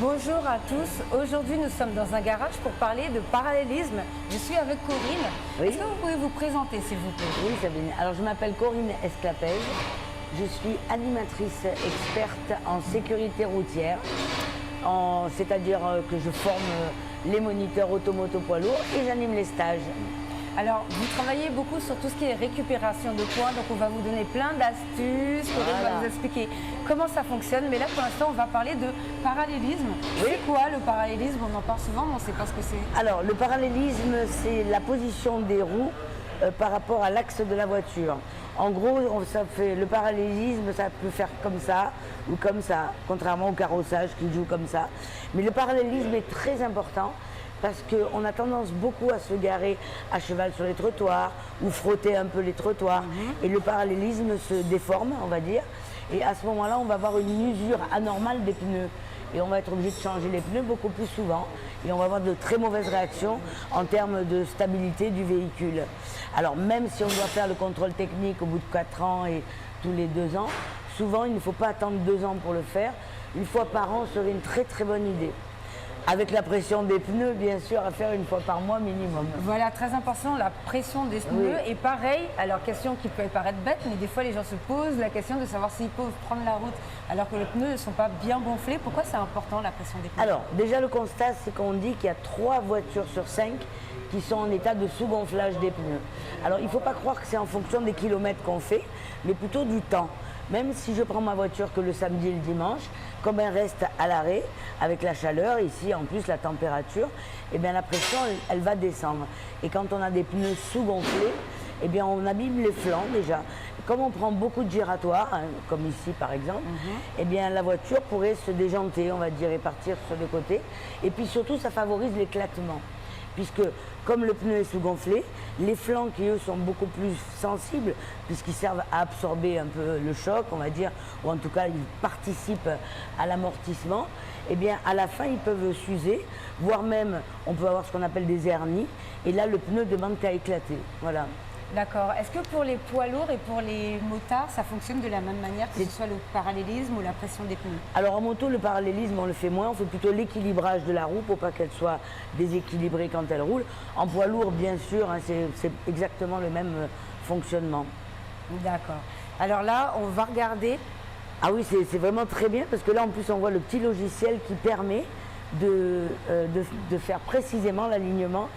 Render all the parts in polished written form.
Bonjour à tous, aujourd'hui nous sommes dans un garage pour parler de parallélisme. Je suis avec Corinne. Oui. Est-ce que vous pouvez vous présenter s'il vous plaît? Oui, Sabine. Alors, je m'appelle Corinne Esclapège. Je suis animatrice experte en sécurité routière, c'est-à-dire que je forme les moniteurs automoto poids lourds et j'anime les stages. Alors, vous travaillez beaucoup sur tout ce qui est récupération de points, donc on va vous donner plein d'astuces, Corinne va vous expliquer comment ça fonctionne, mais là pour l'instant on va parler de parallélisme. Oui. C'est quoi le parallélisme? On en parle souvent, mais on ne sait pas ce que c'est. Alors, le parallélisme, c'est la position des roues par rapport à l'axe de la voiture. En gros, le parallélisme, ça peut faire comme ça ou comme ça, contrairement au carrossage qui joue comme ça. Mais le parallélisme est très important parce qu'on a tendance beaucoup à se garer à cheval sur les trottoirs ou frotter un peu les trottoirs. Et le parallélisme se déforme, on va dire. Et à ce moment-là, on va avoir une usure anormale des pneus. Et on va être obligé de changer les pneus beaucoup plus souvent. Et on va avoir de très mauvaises réactions en termes de stabilité du véhicule. Alors même si on doit faire le contrôle technique au bout de 4 ans et tous les 2 ans, souvent il ne faut pas attendre 2 ans pour le faire. Une fois par an serait une très très bonne idée. Avec la pression des pneus, bien sûr, à faire une fois par mois minimum. Voilà, très important, la pression des pneus. Oui. Et pareil, alors question qui peut paraître bête, mais des fois les gens se posent la question de savoir s'ils peuvent prendre la route alors que les pneus ne sont pas bien gonflés. Pourquoi c'est important la pression des pneus? Alors, déjà le constat, c'est qu'on dit qu'il y a 3 voitures sur 5 qui sont en état de sous-gonflage des pneus. Alors, il ne faut pas croire que c'est en fonction des kilomètres qu'on fait, mais plutôt du temps. Même si je prends ma voiture que le samedi et le dimanche, comme elle reste à l'arrêt, avec la chaleur, ici en plus la température, eh bien la pression elle va descendre. Et quand on a des pneus sous-gonflés, eh bien on abîme les flancs déjà. Comme on prend beaucoup de giratoires, hein, comme ici par exemple, eh bien la voiture pourrait se déjanter, on va dire, et partir sur le côté. Et puis surtout, ça favorise l'éclatement. Puisque comme le pneu est sous-gonflé, les flancs qui eux sont beaucoup plus sensibles, puisqu'ils servent à absorber un peu le choc, on va dire, ou en tout cas ils participent à l'amortissement, et bien à la fin ils peuvent s'user, voire même on peut avoir ce qu'on appelle des hernies, et là le pneu demande qu'à éclater. Voilà. D'accord. Est-ce que pour les poids lourds et pour les motards, ça fonctionne de la même manière, que ce soit le parallélisme ou la pression des pneus? Alors en moto, le parallélisme, on le fait moins, on fait plutôt l'équilibrage de la roue pour pas qu'elle soit déséquilibrée quand elle roule. En poids lourd, bien sûr, hein, c'est exactement le même fonctionnement. D'accord. Alors là, on va regarder. Ah oui, c'est vraiment très bien parce que là, en plus, on voit le petit logiciel qui permet de faire précisément l'alignement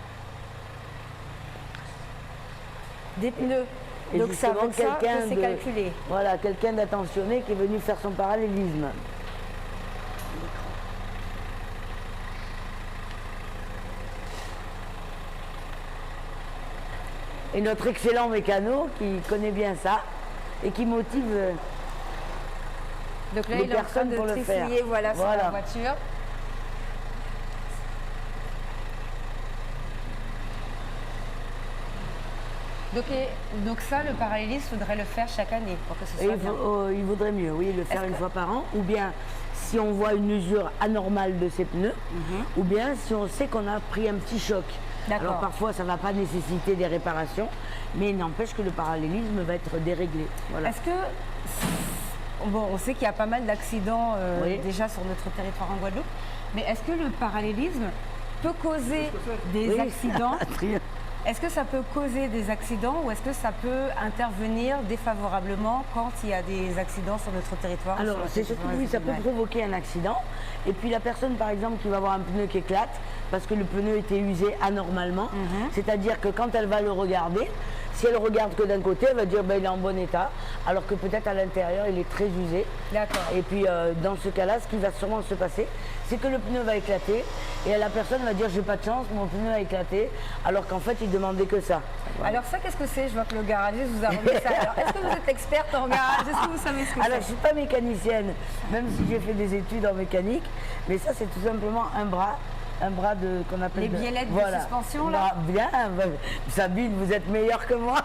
Des pneus. et Donc ça justement veut ça que c'est calculé. Voilà, quelqu'un d'attentionné qui est venu faire son parallélisme. Et notre excellent mécano qui connaît bien ça et qui motive Donc là, les il est en train personnes de pour le faire. trifouiller, voilà, sur la voiture. Donc ça, le parallélisme, il faudrait le faire chaque année pour que ce soit bien. Il vaudrait mieux, oui, le faire une fois par an, ou bien si on voit une usure anormale de ses pneus, ou bien si on sait qu'on a pris un petit choc. Alors parfois, ça ne va pas nécessiter des réparations, mais il n'empêche que le parallélisme va être déréglé. Voilà. Est-ce que, bon, on sait qu'il y a pas mal d'accidents déjà sur notre territoire en Guadeloupe, mais est-ce que le parallélisme peut causer des accidents? Est-ce que ça peut causer des accidents ou est-ce que ça peut intervenir défavorablement quand il y a des accidents sur notre territoire? Alors, c'est surtout, oui, ça peut provoquer un accident. Et puis la personne, par exemple, qui va avoir un pneu qui éclate parce que le pneu était usé anormalement, c'est-à-dire que quand elle va le regarder, si elle regarde que d'un côté, elle va dire il est en bon état, alors que peut-être à l'intérieur, il est très usé. D'accord. Et puis dans ce cas-là, ce qui va sûrement se passer, c'est que le pneu va éclater et la personne va dire j'ai pas de chance, mon pneu a éclaté, alors qu'en fait, il demandait que ça. Voilà. Alors ça, qu'est-ce que c'est? Je vois que le garagiste vous a remis ça. Alors, est-ce que vous êtes experte en garage? Est-ce que vous savez ce que c'est? Alors, je suis pas mécanicienne, même si j'ai fait des études en mécanique, mais ça, c'est tout simplement un bras de qu'on appelle les biellettes de suspension là. Bien, Sabine, vous êtes meilleure que moi.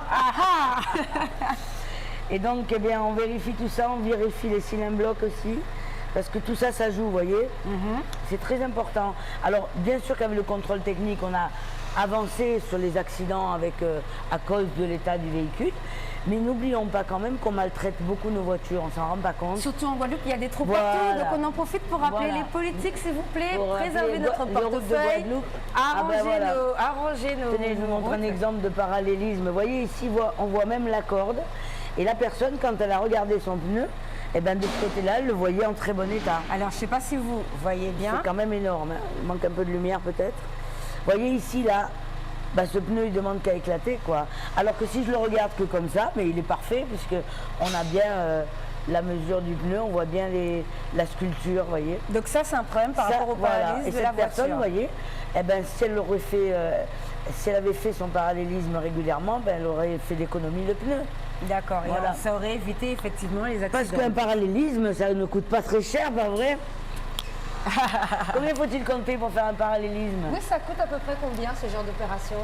Et donc, eh bien, on vérifie tout ça, on vérifie les cylindres blocs aussi. Parce que tout ça, ça joue, vous voyez. C'est très important. Alors, bien sûr qu'avec le contrôle technique, on a avancé sur les accidents à cause de l'état du véhicule. Mais n'oublions pas quand même qu'on maltraite beaucoup nos voitures, on s'en rend pas compte. Surtout en Guadeloupe, il y a des trous Voilà. partout, donc on en profite pour rappeler les politiques, s'il vous plaît, préserver notre portefeuille, arranger nos... Tenez, je vous montre un exemple de parallélisme. Vous voyez ici, on voit même la corde. Et la personne, quand elle a regardé son pneu, eh ben, de ce côté-là, elle le voyait en très bon état. Alors, je ne sais pas si vous voyez bien. C'est quand même énorme, hein. Il manque un peu de lumière peut-être. Vous voyez ici, là, bah, ce pneu, il demande qu'à éclater, quoi. Alors que si je le regarde que comme ça, mais il est parfait, puisque on a bien la mesure du pneu, on voit bien la sculpture, vous voyez. Donc ça, c'est un problème par rapport au parallélisme de la voiture. Et cette personne, vous voyez, eh ben, si elle avait fait son parallélisme régulièrement, ben, elle aurait fait d'économie de pneus. D'accord, voilà. Et ça aurait évité effectivement les accidents. Parce qu'un parallélisme, ça ne coûte pas très cher, pas vrai? Combien faut-il compter pour faire un parallélisme? Oui, ça coûte à peu près combien ce genre d'opération?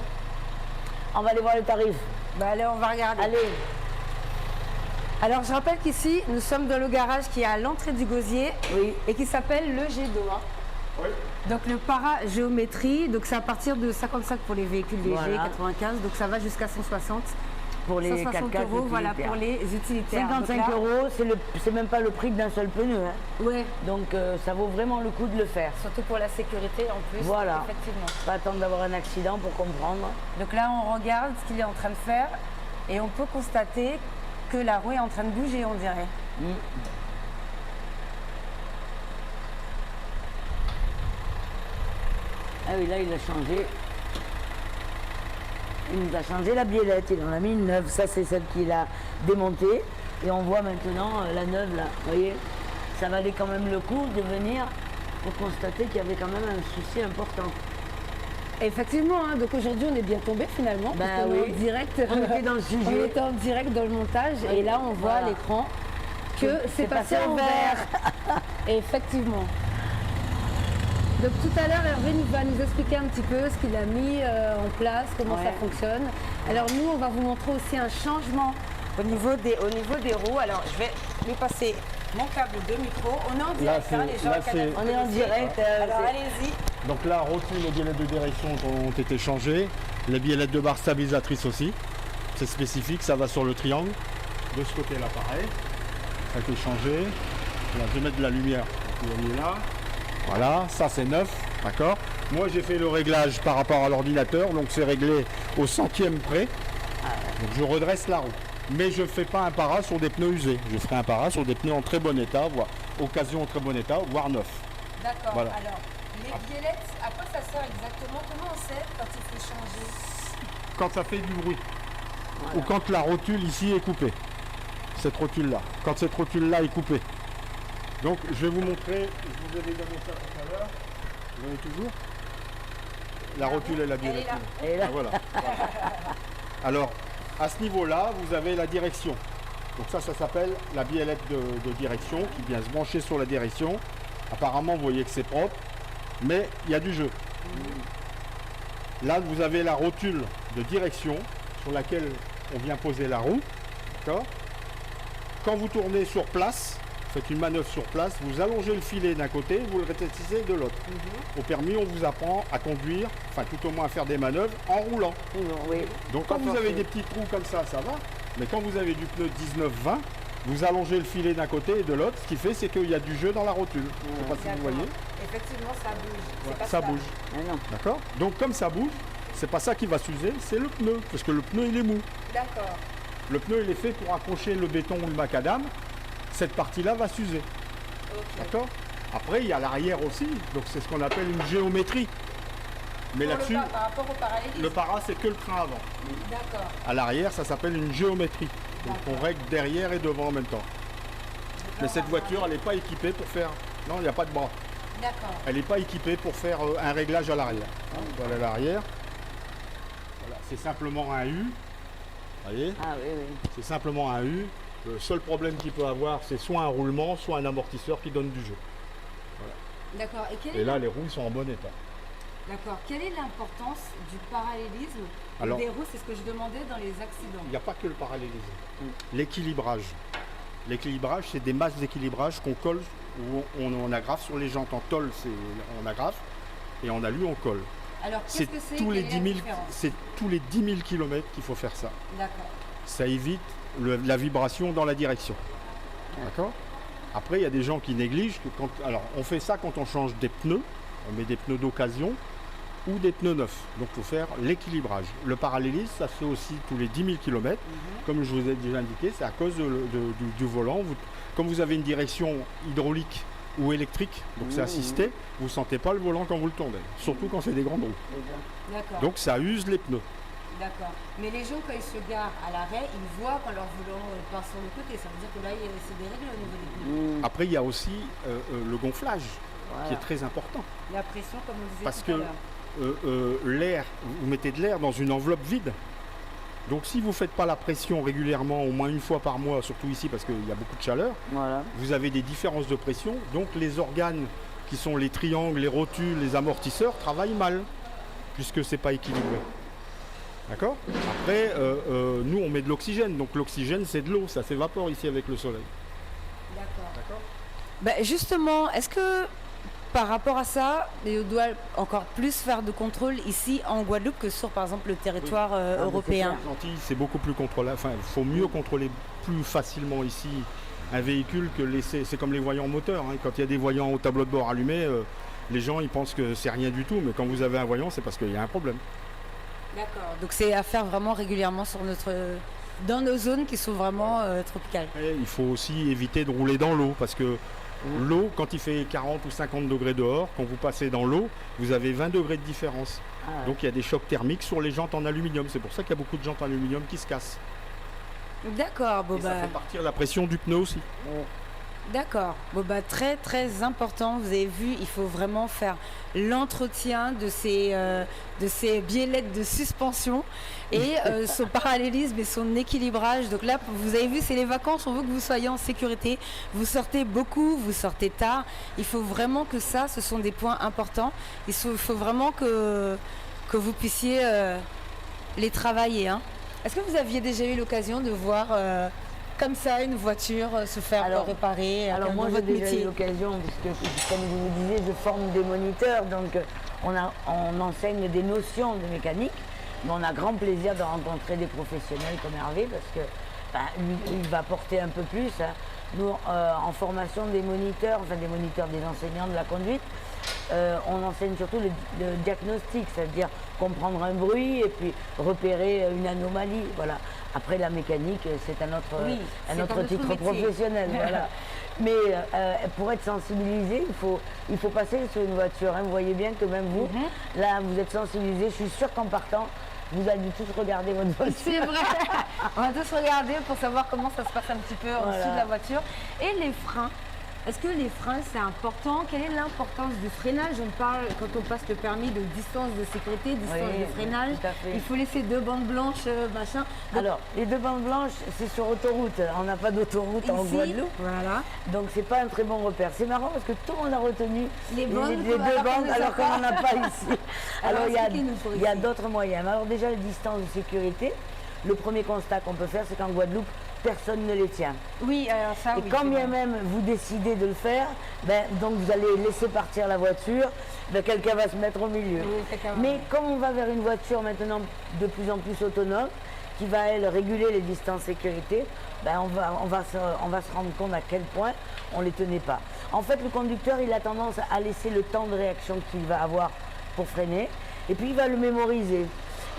On va aller voir les tarifs. Bah allez, on va regarder. Allez. Alors je rappelle qu'ici, nous sommes dans le garage qui est à l'entrée du Gosier et qui s'appelle le G2. Oui. Donc le para-géométrie, donc c'est à partir de 55 pour les véhicules légers, 95, donc ça va jusqu'à 160. Pour les 160 4x4 €, voilà, pour les utilitaires. 55 €, c'est même pas le prix d'un seul pneu. Hein. Ouais. Donc ça vaut vraiment le coup de le faire. Surtout pour la sécurité en plus. Voilà. Effectivement. Pas attendre d'avoir un accident pour comprendre. Donc là, on regarde ce qu'il est en train de faire et on peut constater que la roue est en train de bouger, on dirait. Ah oui, là, il a changé. Il nous a changé la biellette, il en a mis une neuve. Ça, c'est celle qu'il a démontée. Et on voit maintenant la neuve, là. Vous voyez, ça valait quand même le coup de venir pour constater qu'il y avait quand même un souci important. Effectivement, hein, donc aujourd'hui, on est bien tombé finalement. Ben parce qu'on oui. est en direct. On était dans le sujet. On était en direct dans le montage. Oui, et là, on voit à l'écran que c'est passé en vert. Effectivement. Donc tout à l'heure, Hervé va nous expliquer un petit peu ce qu'il a mis en place, comment ça fonctionne. Alors nous, on va vous montrer aussi un changement au niveau des roues. Alors je vais lui passer mon câble de micro. On est en direct, Là, hein, les gens. On est en direct. Alors allez-y. Donc là, rotule et biellettes de direction ont été changées. Les biellettes de barre stabilisatrices aussi. C'est spécifique, ça va sur le triangle. De ce côté-là, pareil. Ça a été changé. Là, je vais mettre de la lumière. Vous voyez là. Voilà, ça c'est neuf, d'accord. Moi j'ai fait le réglage par rapport à l'ordinateur, donc c'est réglé au centième près. Donc je redresse la roue. Mais je ne fais pas un para sur des pneus usés. Je ferai un para sur des pneus en très bon état, voire occasion en très bon état, voire neuf. D'accord, Voilà. alors les biellettes, à quoi ça sert exactement? Comment on sait quand il faut changer? Quand ça fait du bruit. Ou quand la rotule ici est coupée. Cette rotule-là. Quand cette rotule-là est coupée. Donc je vais vous montrer, je vous avais donné ça tout à l'heure. Vous voyez toujours la rotule et la biellette. Elle est là. Et là, Ah, voilà. Alors, à ce niveau-là, vous avez la direction. Donc ça s'appelle la biellette de direction qui vient se brancher sur la direction. Apparemment, vous voyez que c'est propre, mais il y a du jeu. Là, vous avez la rotule de direction sur laquelle on vient poser la roue. D'accord ? Quand vous tournez sur place, faites une manœuvre sur place, vous allongez le filet d'un côté, vous le rétrécissez de l'autre. Au permis, on vous apprend à conduire, enfin tout au moins à faire des manœuvres en roulant. oui. Donc quand vous avez des petits trous comme ça, ça va. Mais quand vous avez du pneu 19-20, vous allongez le filet d'un côté et de l'autre. Ce qui fait, c'est qu'il y a du jeu dans la rotule. Je ne sais pas si vous voyez. Effectivement, ça bouge. Ouais, ça bouge. Ah non. D'accord. Donc comme ça bouge, c'est pas ça qui va s'user, c'est le pneu. Parce que le pneu, il est mou. D'accord. Le pneu, il est fait pour accrocher le béton ou le macadam. Cette partie-là va s'user. D'accord. Après, il y a l'arrière aussi. Donc c'est ce qu'on appelle une géométrie. Mais là-dessus, Par rapport au parallélisme. le para, c'est que le train avant. D'accord. À l'arrière, ça s'appelle une géométrie. Donc on règle derrière et devant en même temps. Mais cette voiture, elle n'est pas équipée pour faire... Non, il n'y a pas de bras. D'accord. Elle n'est pas équipée pour faire un réglage à l'arrière. Voilà l'arrière. Voilà, c'est simplement un U. Vous voyez? Ah oui, oui. C'est simplement un U. Le seul problème qu'il peut avoir, c'est soit un roulement, soit un amortisseur qui donne du jeu. D'accord. Et là, les roues sont en bon état. D'accord. Quelle est l'importance du parallélisme Alors, des roues? C'est ce que je demandais dans les accidents. il n'y a pas que le parallélisme. L'équilibrage. L'équilibrage, c'est des masses d'équilibrage qu'on colle ou on agrafe sur les jantes. En tôle, on agrafe, et en alu, on colle. Alors, qu'est-ce C'est que c'est? tous les Quelle est 10 la 000, différence? c'est tous les 10 000 km qu'il faut faire ça. D'accord. Ça évite la vibration dans la direction. D'accord ? Après, il y a des gens qui négligent. Alors, on fait ça quand on change des pneus. On met des pneus d'occasion ou des pneus neufs. Donc, il faut faire l'équilibrage. Le parallélisme, ça se fait aussi tous les 10 000 km. Comme je vous ai déjà indiqué, c'est à cause du volant. Comme vous avez une direction hydraulique ou électrique, donc c'est assisté, vous ne sentez pas le volant quand vous le tournez. Surtout quand c'est des grandes roues. Donc, ça use les pneus. D'accord. Mais les gens, quand ils se garent à l'arrêt, ils voient quand leur volant part sur le côté. Ça veut dire que là, c'est déréglé au niveau des pneus. Après, il y a aussi le gonflage qui est très important. La pression, comme on disait Parce tout à l'heure. que l'air, vous mettez de l'air dans une enveloppe vide. Donc si vous ne faites pas la pression régulièrement, au moins une fois par mois, surtout ici parce qu'il y a beaucoup de chaleur, vous avez des différences de pression. Donc les organes qui sont les triangles, les rotules, les amortisseurs travaillent mal, puisque ce n'est pas équilibré. D'accord ? Après, nous, on met de l'oxygène. Donc l'oxygène, c'est de l'eau. Ça s'évapore ici avec le soleil. D'accord. Ben justement, est-ce que par rapport à ça, on doit encore plus faire de contrôle ici en Guadeloupe que sur, par exemple, le territoire européen ? C'est beaucoup plus contrôlable. Enfin, il faut mieux contrôler plus facilement ici un véhicule que laisser. C'est comme les voyants moteurs. Hein. Quand il y a des voyants au tableau de bord allumés, les gens ils pensent que c'est rien du tout. Mais quand vous avez un voyant, c'est parce qu'il y a un problème. D'accord. Donc c'est à faire vraiment régulièrement dans nos zones qui sont vraiment tropicales. Et il faut aussi éviter de rouler dans l'eau parce que l'eau, quand il fait 40 ou 50 degrés dehors, quand vous passez dans l'eau, vous avez 20 degrés de différence. Donc il y a des chocs thermiques sur les jantes en aluminium. C'est pour ça qu'il y a beaucoup de jantes en aluminium qui se cassent. D'accord. Ça fait partir la pression du pneu aussi. D'accord. Très très important. Vous avez vu, il faut vraiment faire l'entretien de ces biellettes de suspension et son parallélisme et son équilibrage. Donc là, vous avez vu, c'est les vacances. On veut que vous soyez en sécurité. Vous sortez beaucoup, vous sortez tard. Il faut vraiment que ce sont des points importants. Il faut vraiment que vous puissiez les travailler. Hein. Est-ce que vous aviez déjà eu l'occasion de voir comme ça une voiture se faire réparer? Alors moi j'ai déjà eu l'occasion, puisque comme je vous disais, je forme des moniteurs, donc on enseigne des notions de mécanique, mais on a grand plaisir de rencontrer des professionnels comme Hervé, parce que lui, il va porter un peu plus. Hein. Nous, en formation des moniteurs, des enseignants de la conduite, on enseigne surtout le diagnostic, c'est-à-dire comprendre un bruit et puis repérer une anomalie. Voilà. Après la mécanique, c'est un autre titre professionnel. Voilà. Mais pour être sensibilisé, il faut passer sur une voiture. Hein. Vous voyez bien que même vous, là, vous êtes sensibilisé. Je suis sûre qu'en partant, vous allez tous regarder votre voiture. C'est vrai. On va tous regarder pour savoir comment ça se passe un petit peu en dessous de la voiture. Et les freins. Est-ce que les freins, c'est important? Quelle est l'importance du freinage? On parle, quand on passe le permis, de distance de sécurité, distance de freinage. Il faut laisser 2 bandes blanches, machin. Donc, alors, les 2 bandes blanches, c'est sur autoroute. On n'a pas d'autoroute en Guadeloupe. Voilà. Donc, c'est pas un très bon repère. C'est marrant parce que tout le monde a retenu les 2 bandes alors qu'on n'en a pas ici. Alors, il y a d'autres moyens. Alors, déjà, les distances de sécurité. Le premier constat qu'on peut faire, c'est qu'en Guadeloupe, personne ne les tient. Oui, alors ça, et quand bien même vous décidez de le faire, donc vous allez laisser partir la voiture, quelqu'un va se mettre au milieu. Oui, mais comme on va vers une voiture maintenant de plus en plus autonome, qui va, elle, réguler les distances sécurité, on va se rendre compte à quel point on ne les tenait pas. En fait, le conducteur, il a tendance à laisser le temps de réaction qu'il va avoir pour freiner, et puis il va le mémoriser.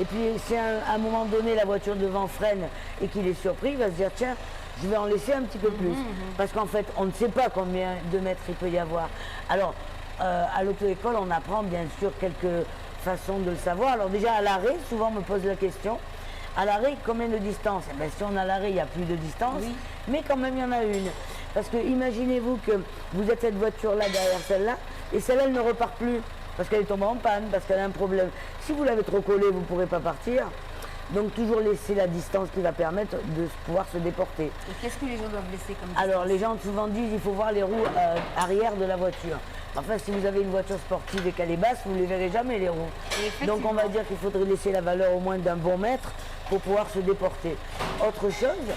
Et puis si à un moment donné la voiture devant freine et qu'il est surpris, il va se dire tiens, je vais en laisser un petit peu plus. Parce qu'en fait, on ne sait pas combien de mètres il peut y avoir. Alors, à l'auto-école, on apprend bien sûr quelques façons de le savoir. Alors déjà à l'arrêt, souvent on me pose la question, à l'arrêt, combien de distance? Si on a l'arrêt, il n'y a plus de distance, mais quand même il y en a une. Parce que imaginez-vous que vous êtes cette voiture-là derrière celle-là, et celle-là, elle ne repart plus. Parce qu'elle est tombée en panne, parce qu'elle a un problème. Si vous l'avez trop collée, vous ne pourrez pas partir. Donc toujours laisser la distance qui va permettre de pouvoir se déporter. Et qu'est-ce que les gens doivent laisser comme distance? Alors les gens souvent disent qu'il faut voir les roues arrière de la voiture. Enfin, si vous avez une voiture sportive et qu'elle est basse, vous ne les verrez jamais les roues. Donc on va dire qu'il faudrait laisser la valeur au moins d'un bon mètre pour pouvoir se déporter. Autre chose,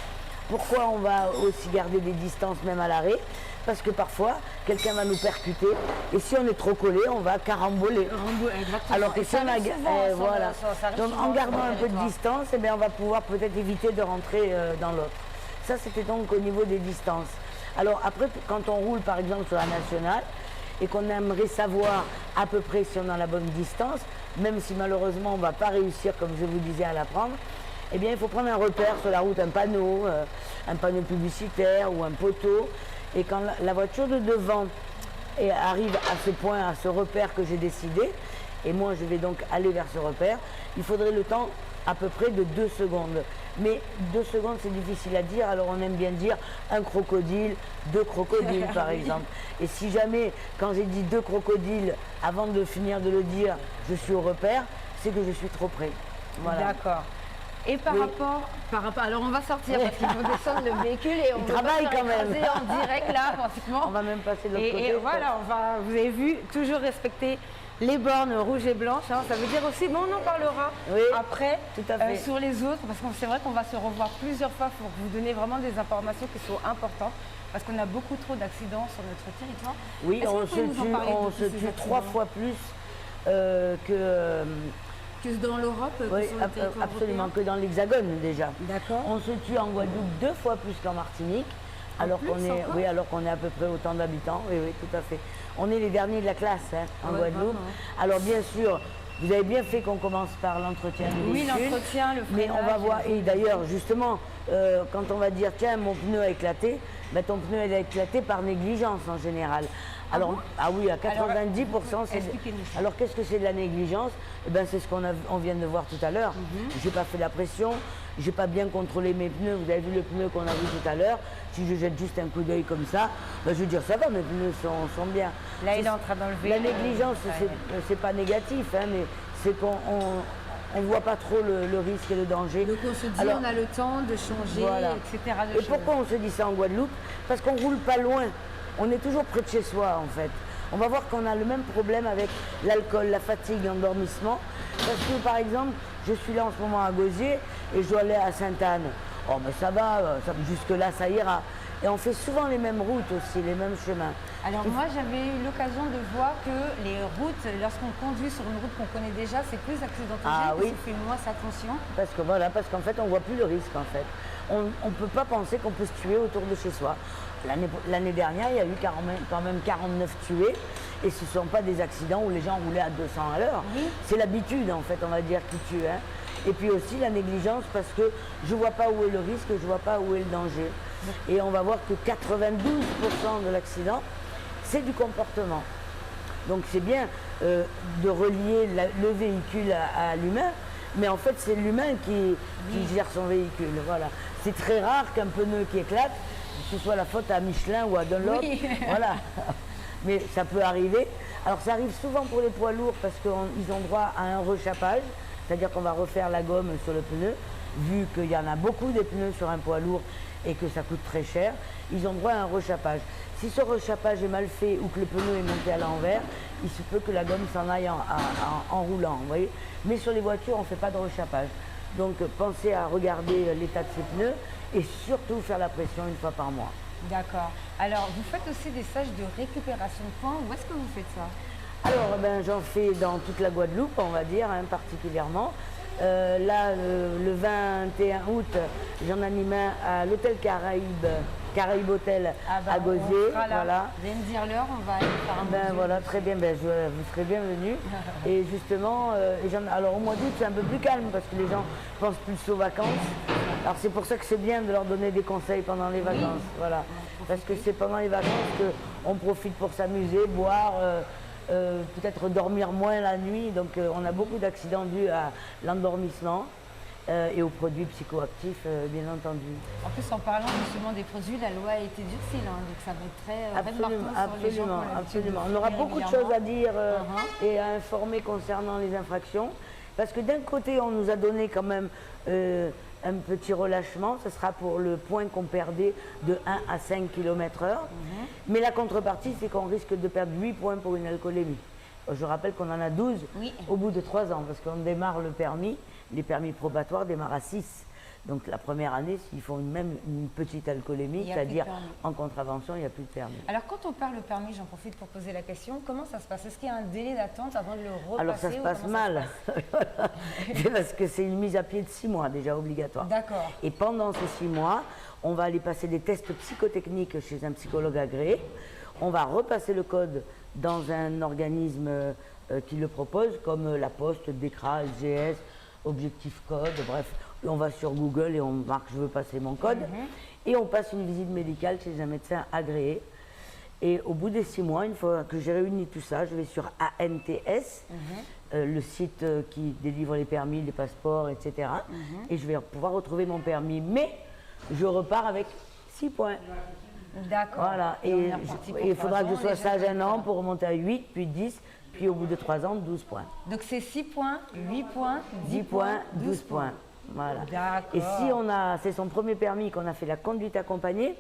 pourquoi on va aussi garder des distances même à l'arrêt? Parce que parfois, quelqu'un va nous percuter et si on est trop collé, on va caramboler. Alors que si on a... voilà. Donc en gardant un peu de distance, on va pouvoir peut-être éviter de rentrer dans l'autre. Ça, c'était donc au niveau des distances. Alors après, quand on roule par exemple sur la nationale et qu'on aimerait savoir à peu près si on a la bonne distance, même si malheureusement on ne va pas réussir, comme je vous disais, à la prendre, eh bien il faut prendre un repère sur la route, un panneau publicitaire ou un poteau. Et quand la voiture de devant arrive à ce point, à ce repère que j'ai décidé, et moi je vais donc aller vers ce repère, il faudrait le temps à peu près de 2 secondes. Mais 2 secondes, c'est difficile à dire, alors on aime bien dire un crocodile, 2 crocodiles par exemple. Et si jamais, quand j'ai dit 2 crocodiles, avant de finir de le dire, je suis au repère, c'est que je suis trop près. Voilà. D'accord. Et par rapport, alors on va sortir parce qu'il faut descendre le véhicule et on travaille quand même en direct là, pratiquement. On va même passer de l'autre côté. Et voilà, vous avez vu, toujours respecter les bornes rouges et blanches, hein. Ça veut dire aussi, bon, on en parlera après tout à fait. sur les autres, parce que c'est vrai qu'on va se revoir plusieurs fois pour vous donner vraiment des informations qui sont importantes, parce qu'on a beaucoup trop d'accidents sur notre territoire. Oui, on se tue 3 fois plus que dans l'Europe, oui, absolument, que dans l'Hexagone déjà. D'accord. On se tue en Guadeloupe 2 fois plus qu'en Martinique, alors qu'on est à peu près autant d'habitants. Oui, oui, tout à fait. On est les derniers de la classe en Guadeloupe. Alors bien sûr, vous avez bien fait qu'on commence par l'entretien du véhicule. Oui, l'entretien, le freinage. Mais on va voir, et d'ailleurs justement, quand on va dire tiens, mon pneu a éclaté, ben, ton pneu a éclaté par négligence en général. Alors, oui, à 90%, c'est... Alors, qu'est-ce que c'est de la négligence? Eh ben, c'est ce qu'on vient de voir tout à l'heure. J'ai pas fait la pression, j'ai pas bien contrôlé mes pneus. Vous avez vu le pneu qu'on a vu tout à l'heure. Si je jette juste un coup d'œil comme ça, ben, je veux dire, ça va, mes pneus sont bien. Là, il est en train d'enlever... La négligence, c'est pas négatif, hein, mais c'est qu'on on ne voit pas trop le risque et le danger. Donc on se dit, on a le temps de changer, voilà. etc. Et pourquoi on se dit ça en Guadeloupe? Parce qu'on ne roule pas loin. On est toujours près de chez soi, en fait. On va voir qu'on a le même problème avec l'alcool, la fatigue, l'endormissement. Parce que, par exemple, je suis là en ce moment à Gosier et je dois aller à Sainte-Anne. Oh, mais ça va, jusque-là, ça ira. Et on fait souvent les mêmes routes aussi, les mêmes chemins. Alors moi, j'avais eu l'occasion de voir que les routes, lorsqu'on conduit sur une route qu'on connaît déjà, c'est plus accidentogène, parce qu'on fait moins attention. Parce qu'en fait, on ne voit plus le risque, en fait. On ne peut pas penser qu'on peut se tuer autour de chez soi. L'année dernière, il y a eu quand même 49 tués, et ce ne sont pas des accidents où les gens roulaient à 200 à l'heure. Oui. C'est l'habitude, en fait, on va dire, qui tue. Hein. Et puis aussi la négligence, parce que je ne vois pas où est le risque, je ne vois pas où est le danger. Et on va voir que 92% de l'accident, c'est du comportement. Donc c'est bien de relier le véhicule à l'humain, mais en fait c'est l'humain qui gère son véhicule. Voilà. C'est très rare qu'un pneu qui éclate, ce soit la faute à Michelin ou à Dunlop. Oui. Voilà. Mais ça peut arriver. Alors ça arrive souvent pour les poids lourds parce qu'ils ont droit à un rechappage, c'est-à-dire qu'on va refaire la gomme sur le pneu, vu qu'il y en a beaucoup des pneus sur un poids lourd et que ça coûte très cher, ils ont droit à un rechappage. Si ce rechappage est mal fait ou que le pneu est monté à l'envers, il se peut que la gomme s'en aille en roulant, vous voyez. Mais sur les voitures, on ne fait pas de rechappage. Donc pensez à regarder l'état de ces pneus et surtout faire la pression une fois par mois. D'accord. Alors, vous faites aussi des stages de récupération de points. Où est-ce que vous faites ça? Alors, j'en fais dans toute la Guadeloupe, on va dire, hein, particulièrement. Là, le 21 août, j'en anime un à l'hôtel Caraïbe Hôtel à Gosier. Voilà. Vous allez me dire l'heure, on va aller faire un petit voilà, très bien, vous serez bienvenus. Et justement, alors au mois d'août, c'est un peu plus calme parce que les gens pensent plus aux vacances. Alors c'est pour ça que c'est bien de leur donner des conseils pendant les vacances. Oui. Voilà. Parce que c'est pendant les vacances qu'on profite pour s'amuser, boire, peut-être dormir moins la nuit. Donc on a beaucoup d'accidents dus à l'endormissement et aux produits psychoactifs, bien entendu. En plus, en parlant justement des produits, la loi a été durcie, là, donc ça va être très absolument. On aura beaucoup de choses à dire et à informer concernant les infractions. Parce que d'un côté, on nous a donné quand même un petit relâchement, ce sera pour le point qu'on perdait de 1 à 5 km/h. Mais la contrepartie, c'est qu'on risque de perdre 8 points pour une alcoolémie. Je rappelle qu'on en a 12 au bout de 3 ans, parce qu'on démarre le permis, les permis probatoires démarrent à 6. Donc la première année, s'ils font même une petite alcoolémie, c'est-à-dire en contravention, il n'y a plus de permis. Alors quand on parle de permis, j'en profite pour poser la question, comment ça se passe? Est-ce qu'il y a un délai d'attente avant de le repasser? Alors ça se passe mal, parce que c'est une mise à pied de 6 mois déjà obligatoire. D'accord. Et pendant ces 6 mois, on va aller passer des tests psychotechniques chez un psychologue agréé. On va repasser le code dans un organisme qui le propose, comme La Poste, DECRA, SGS, Objectif Code, bref. On va sur Google et on marque « je veux passer mon code ». Et on passe une visite médicale chez un médecin agréé. Et au bout des 6 mois, une fois que j'ai réuni tout ça, je vais sur ANTS, le site qui délivre les permis, les passeports, etc. Et je vais pouvoir retrouver mon permis. Mais je repars avec 6 points. D'accord. Voilà. Et il faudra que je sois sage 1 an pour remonter à 8, puis 10, puis au bout de 3 ans, 12 points. Donc c'est 6 points, 8 points, 10 points, 12 points. Voilà. D'accord. Et si c'est son premier permis qu'on a fait la conduite accompagnée,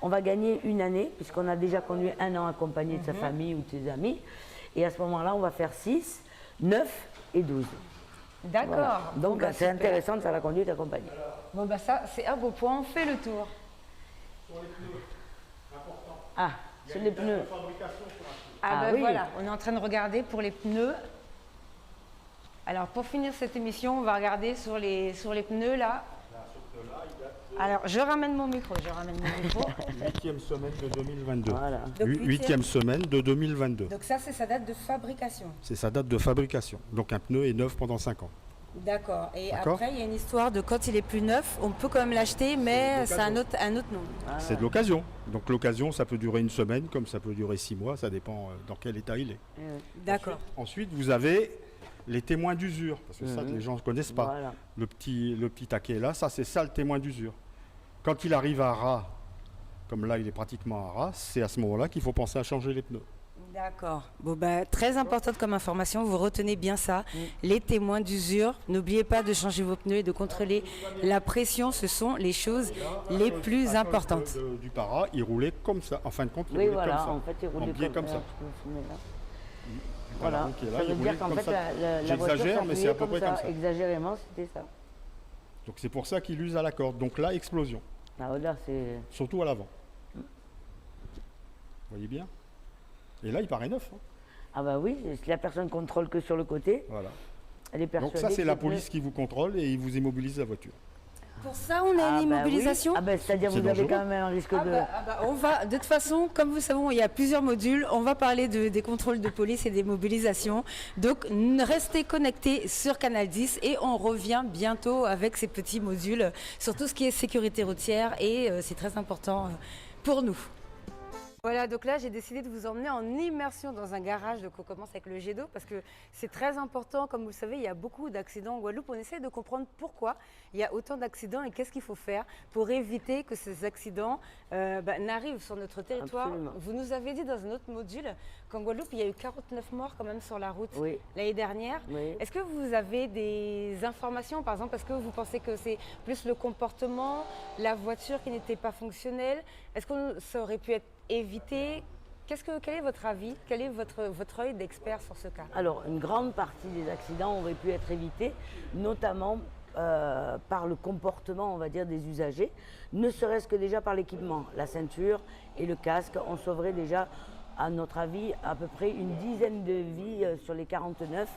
on va gagner 1 année, puisqu'on a déjà conduit 1 an accompagné de sa famille ou de ses amis. Et à ce moment-là, on va faire 6, 9 et 12. D'accord. Voilà. Donc c'est intéressant de faire la conduite accompagnée. Bon bah ça, c'est un beau point, on fait le tour. Sur les pneus, important. Ah, sur les pneus. Ah ben voilà, on est en train de regarder pour les pneus. Alors pour finir cette émission, on va regarder sur les pneus là. Alors je ramène mon micro, 8e semaine de 2022. Voilà. 8e semaine de 2022. Donc ça c'est sa date de fabrication. C'est sa date de fabrication. Donc un pneu est neuf pendant 5 ans. D'accord. Et après il y a une histoire de quand il est plus neuf, on peut quand même l'acheter, mais c'est un autre nom. C'est de l'occasion. Donc l'occasion, ça peut durer 1 semaine, comme ça peut durer 6 mois, ça dépend dans quel état il est. D'accord. Ensuite, vous avez les témoins d'usure, parce que ça, les gens ne connaissent pas. Voilà. Le petit taquet là, ça c'est ça le témoin d'usure. Quand il arrive à ras, comme là il est pratiquement à ras, c'est à ce moment-là qu'il faut penser à changer les pneus. D'accord. Bon, bah, très importante comme information, vous retenez bien ça. Les témoins d'usure, n'oubliez pas de changer vos pneus et de contrôler la pression, ce sont les choses les plus importantes. Du para, il roulait comme ça. En fin de compte, il roulait comme ça. En fait, il roulait comme ça. Voilà, donc, là, ça veut dire qu'en fait, la voiture j'exagère, mais c'est à peu près comme ça. Exagérément, c'était ça. Donc c'est pour ça qu'il use à la corde. Donc là, explosion. Ah, là, c'est... Surtout à l'avant. Vous voyez bien? Et là, il paraît neuf. Hein. Ah bah oui, si la personne contrôle que sur le côté, voilà. Elle est persuadée. Donc ça, c'est la police qui vous contrôle et il vous immobilise la voiture. Pour ça, on a une immobilisation. Oui. C'est-à-dire vous avez quand même un risque de... on va, de toute façon, comme vous savez, il y a plusieurs modules. On va parler des contrôles de police et des mobilisations. Donc, restez connectés sur Canal 10 et on revient bientôt avec ces petits modules sur tout ce qui est sécurité routière et c'est très important pour nous. Voilà, donc là, j'ai décidé de vous emmener en immersion dans un garage. Donc, on commence avec le jet d'eau parce que c'est très important. Comme vous le savez, il y a beaucoup d'accidents en Guadeloupe. On essaie de comprendre pourquoi il y a autant d'accidents et qu'est-ce qu'il faut faire pour éviter que ces accidents n'arrivent sur notre territoire. Absolument. Vous nous avez dit dans un autre module qu'en Guadeloupe, il y a eu 49 morts quand même sur la route oui. l'année dernière. Oui. Est-ce que vous avez des informations, par exemple, est-ce que vous pensez que c'est plus le comportement, la voiture qui n'était pas fonctionnelle? Est-ce que ça aurait pu être éviter? Quel est votre avis? Quel est votre œil d'expert sur ce cas? Alors, une grande partie des accidents auraient pu être évités, notamment par le comportement, on va dire, des usagers, ne serait-ce que déjà par l'équipement, la ceinture et le casque. On sauverait déjà, à notre avis, à peu près une dizaine de vies sur les 49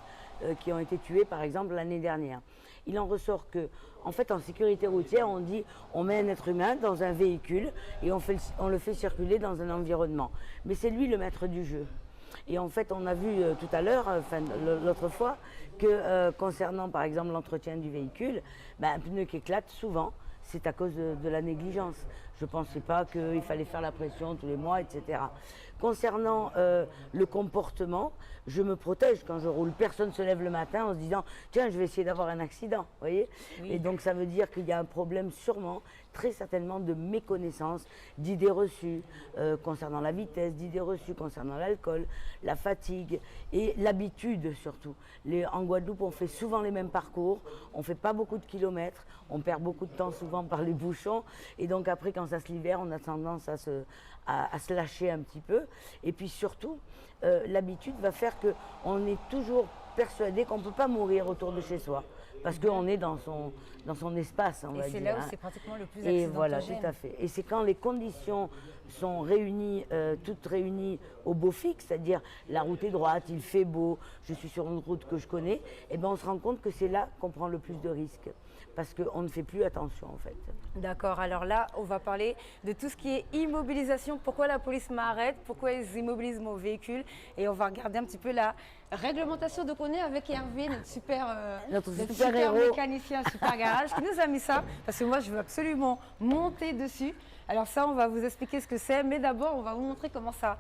qui ont été tuées, par exemple, l'année dernière. Il en ressort que, en fait, en sécurité routière, on dit on met un être humain dans un véhicule et on le fait circuler dans un environnement. Mais c'est lui le maître du jeu. Et en fait, on a vu tout à l'heure, l'autre fois, que concernant par exemple l'entretien du véhicule, un pneu qui éclate souvent, c'est à cause de la négligence. Je ne pensais pas qu'il fallait faire la pression tous les mois, etc. Concernant le comportement, je me protège quand je roule. Personne ne se lève le matin en se disant « Tiens, je vais essayer d'avoir un accident. » Voyez. Oui. Et donc, ça veut dire qu'il y a un problème sûrement, très certainement, de méconnaissance, d'idées reçues concernant la vitesse, d'idées reçues concernant l'alcool, la fatigue et l'habitude surtout. En Guadeloupe, on fait souvent les mêmes parcours, on ne fait pas beaucoup de kilomètres, on perd beaucoup de temps souvent par les bouchons. Et donc après, quand ça se libère, on a tendance à se lâcher un petit peu. Et puis surtout, l'habitude va faire qu'on est toujours persuadé qu'on ne peut pas mourir autour de chez soi. parce qu'on est dans son espace, on va dire. Et c'est là où c'est pratiquement le plus accidentogène. Et voilà, tout à fait. Et c'est quand les conditions sont réunies, toutes réunies au beau fixe, c'est-à-dire la route est droite, il fait beau, je suis sur une route que je connais, et ben on se rend compte que c'est là qu'on prend le plus de risques, parce qu'on ne fait plus attention en fait. D'accord, alors là, on va parler de tout ce qui est immobilisation. Pourquoi la police m'arrête? Pourquoi ils immobilisent mon véhicule? Et on va regarder un petit peu la réglementation. Donc on est avec Hervé, notre super mécanicien, super garage, qui nous a mis ça, parce que moi je veux absolument monter dessus. Alors ça, on va vous expliquer ce que c'est, mais d'abord, on va vous montrer comment ça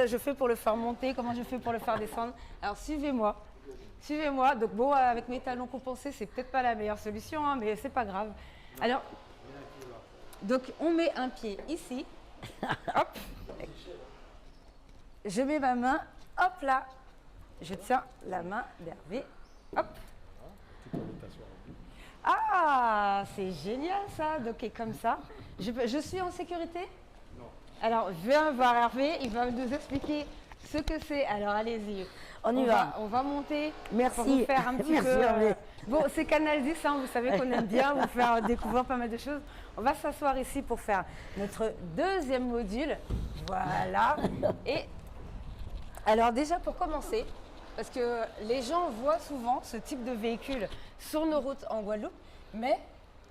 je fais pour le faire monter, comment je fais pour le faire descendre. Alors suivez-moi. Suivez-moi. Donc bon, avec mes talons compensés, c'est peut-être pas la meilleure solution, hein, mais c'est pas grave. Alors, donc on met un pied ici. Hop. Je mets ma main, hop là. Je tiens la main d'Hervé. Hop. Ah, c'est génial ça. Donc et comme ça, je suis en sécurité? Non. Alors, je viens voir Hervé, il va nous expliquer ce que c'est. Alors allez-y. On y va. On va monter. Merci. Pour vous faire un petit Merci, peu. Hervé. Bon, c'est Canal 10, hein, vous savez qu'on aime bien vous faire découvrir pas mal de choses. On va s'asseoir ici pour faire notre deuxième module. Voilà. Et alors déjà pour commencer, parce que les gens voient souvent ce type de véhicule sur nos routes en Guadeloupe, mais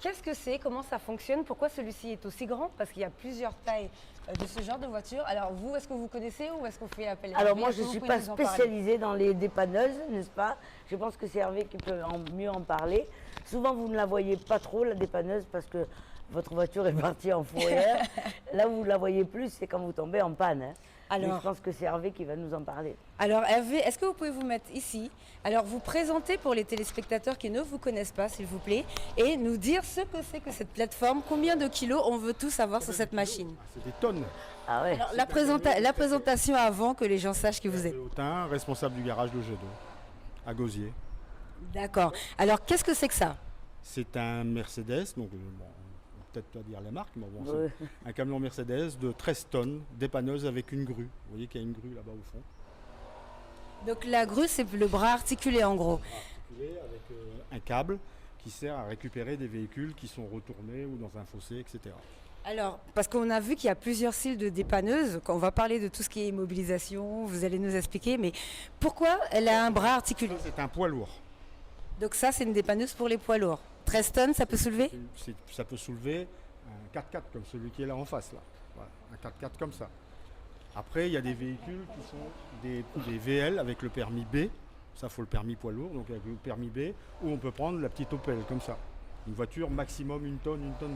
qu'est-ce que c'est? Comment ça fonctionne? Pourquoi celui-ci est aussi grand? Parce qu'il y a plusieurs tailles de ce genre de voiture. Alors vous, est-ce que vous connaissez ou est-ce qu'on fait appel à Hervé? Alors moi, je ne suis pas spécialisée dans les dépanneuses, n'est-ce pas? Je pense que c'est Hervé qui peut mieux en parler. Souvent, vous ne la voyez pas trop, la dépanneuse, parce que votre voiture est partie en fourrière. Là où vous la voyez plus, c'est quand vous tombez en panne. Hein. Alors, mais je pense que c'est Hervé qui va nous en parler. Alors Hervé, est-ce que vous pouvez vous mettre ici? Alors vous présenter pour les téléspectateurs qui ne vous connaissent pas, s'il vous plaît, et nous dire ce que c'est que cette plateforme, combien de kilos on veut tous avoir sur cette machine. C'est des tonnes. Ah ouais. Alors la présentation avant que les gens sachent qui vous êtes. Autain, responsable du garage de Jet d'eau, à Gosier. D'accord. Alors qu'est-ce que c'est que ça? C'est un Mercedes, donc bon, peut-être pas dire la marque, mais bon, Ouais. c'est un camion Mercedes de 13 tonnes, dépanneuse avec une grue. Vous voyez qu'il y a une grue là-bas au fond. Donc la grue, c'est le bras articulé en gros. Articulé avec un câble qui sert à récupérer des véhicules qui sont retournés ou dans un fossé, etc. Alors, parce qu'on a vu qu'il y a plusieurs styles de dépanneuses, quand on va parler de tout ce qui est immobilisation, vous allez nous expliquer, mais pourquoi elle a un bras articulé? C'est un poids lourd. Donc ça, c'est une dépanneuse pour les poids lourds. 13 tonnes, ça peut soulever? Ça peut soulever un 4x4 comme celui qui est là en face. Là. Voilà, un 4x4 comme ça. Après, il y a des véhicules qui sont des VL avec le permis B. Ça, il faut le permis poids lourd, donc avec le permis B, où on peut prendre la petite Opel comme ça. Une voiture maximum 1 tonne 2.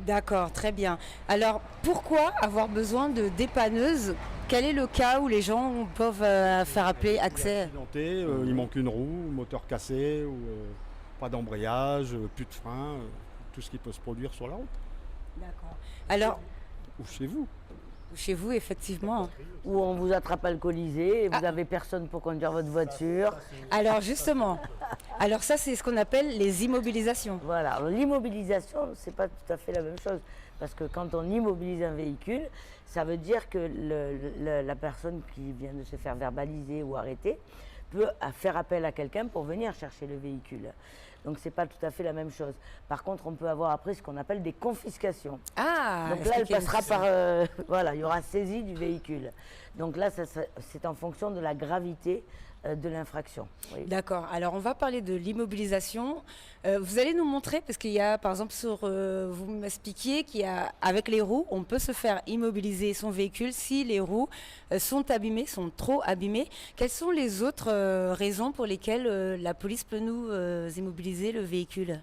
D'accord, très bien. Alors, pourquoi avoir besoin de dépanneuses? Quel est le cas où les gens peuvent faire appeler accès? Accidenté, il manque une roue, moteur cassé, ou pas d'embrayage, plus de frein, tout ce qui peut se produire sur la route. D'accord. Alors, ou chez vous. Chez vous, effectivement. Où on vous attrape alcoolisé et vous n'avez personne pour conduire votre voiture. Alors justement, alors ça c'est ce qu'on appelle les immobilisations. Voilà, l'immobilisation, c'est pas tout à fait la même chose. Parce que quand on immobilise un véhicule, ça veut dire que la personne qui vient de se faire verbaliser ou arrêter peut faire appel à quelqu'un pour venir chercher le véhicule. Donc c'est pas tout à fait la même chose. Par contre, on peut avoir après ce qu'on appelle des confiscations. Ah. Donc là, elle passera par, voilà, il y aura saisie du véhicule. Donc là, c'est en fonction de la gravité de l'infraction. Oui. D'accord. Alors on va parler de l'immobilisation. Vous allez nous montrer, parce qu'il y a, par exemple, vous m'expliquiez qu'il y a, avec les roues, on peut se faire immobiliser son véhicule si les roues sont abîmées, sont trop abîmées. Quelles sont les autres raisons pour lesquelles la police peut nous immobiliser le véhicule?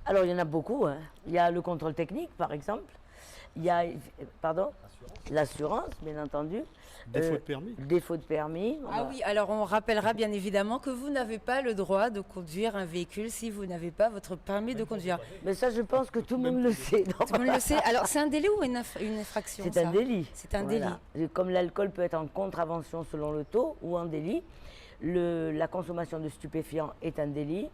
Alors il y en a beaucoup. Hein. Il y a le contrôle technique, par exemple. Il y a, l'assurance, bien entendu. Défaut de permis. Défaut de permis. Ah oui, alors on rappellera bien évidemment que vous n'avez pas le droit de conduire un véhicule si vous n'avez pas votre permis de conduire. Mais ça, je pense que tout le monde le sait. Tout le monde le sait. Alors c'est un délit ou une infraction? C'est un délit. C'est un délit. Comme l'alcool peut être en contravention selon le taux ou en délit, la consommation de stupéfiants est un délit.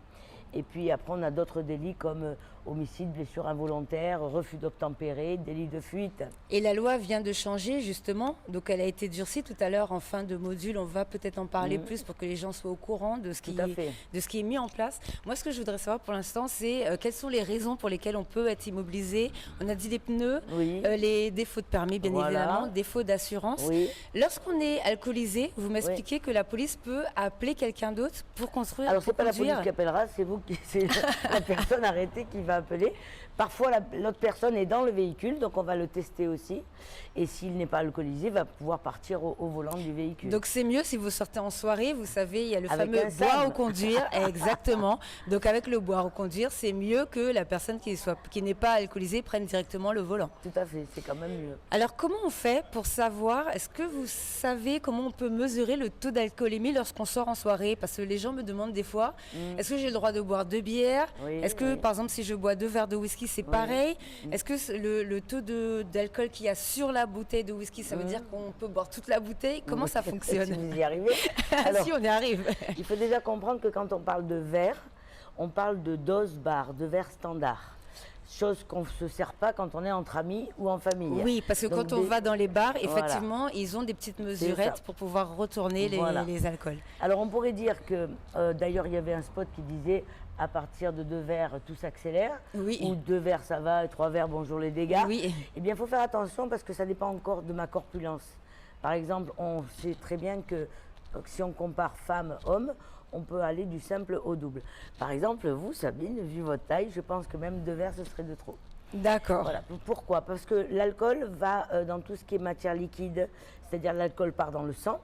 Et puis après, on a d'autres délits comme homicide, blessure involontaire, refus d'obtempérer, délit de fuite. Et la loi vient de changer justement, donc elle a été durcie tout à l'heure en fin de module. On va peut-être en parler plus pour que les gens soient au courant de ce qui est mis en place. Moi, ce que je voudrais savoir pour l'instant, c'est quelles sont les raisons pour lesquelles on peut être immobilisé. On a dit les pneus, les défauts de permis, bien évidemment, défauts d'assurance. Oui. Lorsqu'on est alcoolisé, vous m'expliquez que la police peut appeler quelqu'un d'autre pour construire. Alors, c'est pas la police qui appellera, c'est vous c'est la personne arrêtée qui va appeler. Parfois, l'autre personne est dans le véhicule, donc on va le tester aussi. Et s'il n'est pas alcoolisé, il va pouvoir partir au volant du véhicule. Donc c'est mieux si vous sortez en soirée, vous savez, il y a le fameux boire ou conduire. Exactement. Donc avec le boire ou conduire, c'est mieux que la personne qui n'est pas alcoolisée prenne directement le volant. Tout à fait, c'est quand même mieux. Alors comment on fait pour savoir, est-ce que vous savez comment on peut mesurer le taux d'alcoolémie lorsqu'on sort en soirée? Parce que les gens me demandent des fois, est-ce que j'ai le droit de boire 2 bières? Est-ce que par exemple si je bois 2 verres de whisky, c'est pareil? Est-ce que le taux d'alcool qu'il y a sur la bouteille de whisky, ça veut dire qu'on peut boire toute la bouteille? Comment ça fonctionne? Si vous y arrivez. Alors, si on y arrive. Il faut déjà comprendre que quand on parle de verre, on parle de dose barre, de verre standard. Chose qu'on ne se sert pas quand on est entre amis ou en famille. Oui, parce que quand on va dans les bars, effectivement, ils ont des petites mesurettes pour pouvoir retourner les alcools. Alors on pourrait dire que, d'ailleurs il y avait un spot qui disait à partir de 2 verres tout s'accélère, ou 2 verres ça va, et 3 verres bonjour les dégâts. Oui. Eh bien il faut faire attention parce que ça dépend encore de ma corpulence. Par exemple, on sait très bien que si on compare femme-homme, on peut aller du simple au double. Par exemple, vous, Sabine, vu votre taille, je pense que même 2 verres, ce serait de trop. D'accord. Voilà. Pourquoi? Parce que l'alcool va dans tout ce qui est matière liquide, c'est-à-dire l'alcool part dans le sang.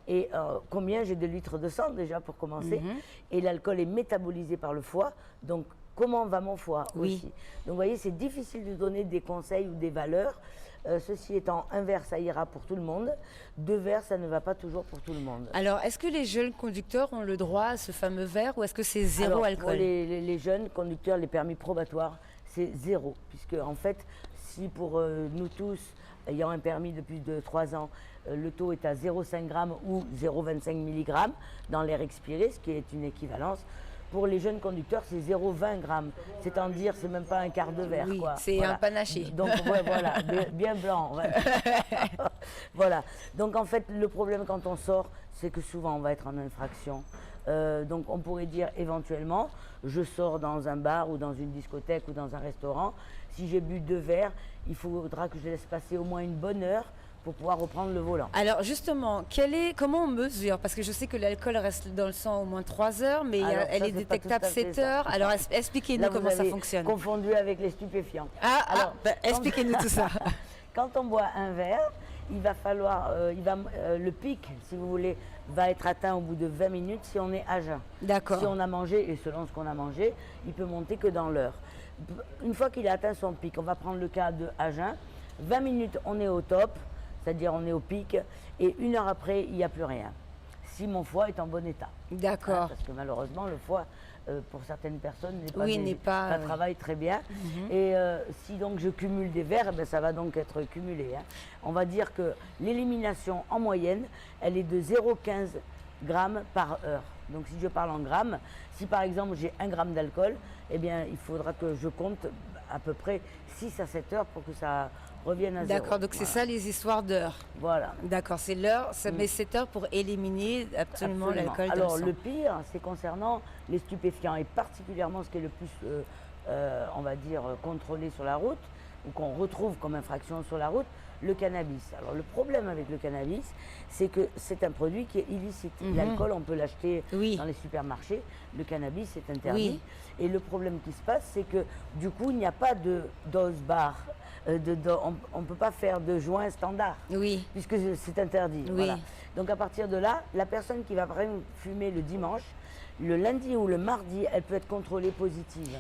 Et combien j'ai de litres de sang déjà pour commencer. Et l'alcool est métabolisé par le foie, donc comment va mon foie aussi. Donc vous voyez, c'est difficile de donner des conseils ou des valeurs. Ceci étant, 1 verre, ça ira pour tout le monde. 2 verres, ça ne va pas toujours pour tout le monde. Alors, est-ce que les jeunes conducteurs ont le droit à ce fameux verre ou est-ce que c'est zéro alcool? Pour les jeunes conducteurs, les permis probatoires, c'est 0. Puisque, en fait, si pour nous tous, ayant un permis de plus de 3 ans, le taux est à 0,5 g ou 0,25 mg dans l'air expiré, ce qui est une équivalence. Pour les jeunes conducteurs, c'est 0,20 g. C'est-à-dire, c'est même pas un quart de verre. Oui, c'est un panaché. Donc, voilà, bien blanc. Voilà. Donc, en fait, le problème quand on sort, c'est que souvent, on va être en infraction. Donc, on pourrait dire éventuellement, je sors dans un bar ou dans une discothèque ou dans un restaurant. Si j'ai bu 2 verres, il faudra que je laisse passer au moins une bonne heure pour pouvoir reprendre le volant. Alors justement, comment on mesure? Parce que je sais que l'alcool reste dans le sang au moins 3 heures, mais elle est détectable 7 heures. Alors expliquez-nous comment ça fonctionne. Confondu avec les stupéfiants. Expliquez-nous tout ça. Quand on boit un verre, il va falloir, le pic, si vous voulez, va être atteint au bout de 20 minutes si on est à jeun. D'accord. Si on a mangé, et selon ce qu'on a mangé, il peut monter que dans l'heure. Une fois qu'il a atteint son pic, on va prendre le cas de à jeun. 20 minutes, on est au top. C'est-à-dire on est au pic, et 1 heure après, il n'y a plus rien. Si mon foie est en bon état. D'accord. Parce que malheureusement, le foie, pour certaines personnes, n'est pas travaille très bien. Et si donc je cumule des verres, ça va donc être cumulé. On va dire que l'élimination en moyenne, elle est de 0,15 g par heure. Donc si je parle en grammes, si par exemple j'ai 1 gramme d'alcool, eh bien il faudra que je compte à peu près 6 à 7 heures pour que ça revienne à 0. D'accord, donc c'est ça les histoires d'heures. Voilà. D'accord, c'est l'heure, ça met 7 heures pour éliminer absolument l'alcool. Alors le pire, c'est concernant les stupéfiants et particulièrement ce qui est le plus, on va dire, contrôlé sur la route ou qu'on retrouve comme infraction sur la route, le cannabis. Alors le problème avec le cannabis, c'est que c'est un produit qui est illicite. L'alcool, on peut l'acheter dans les supermarchés. Le cannabis, c'est interdit. Et le problème qui se passe, c'est que du coup, il n'y a pas de dose barre. On ne peut pas faire de joint standard, puisque c'est interdit. Voilà. Donc à partir de là, la personne qui va vraiment fumer le dimanche, le lundi ou le mardi, elle peut être contrôlée positive,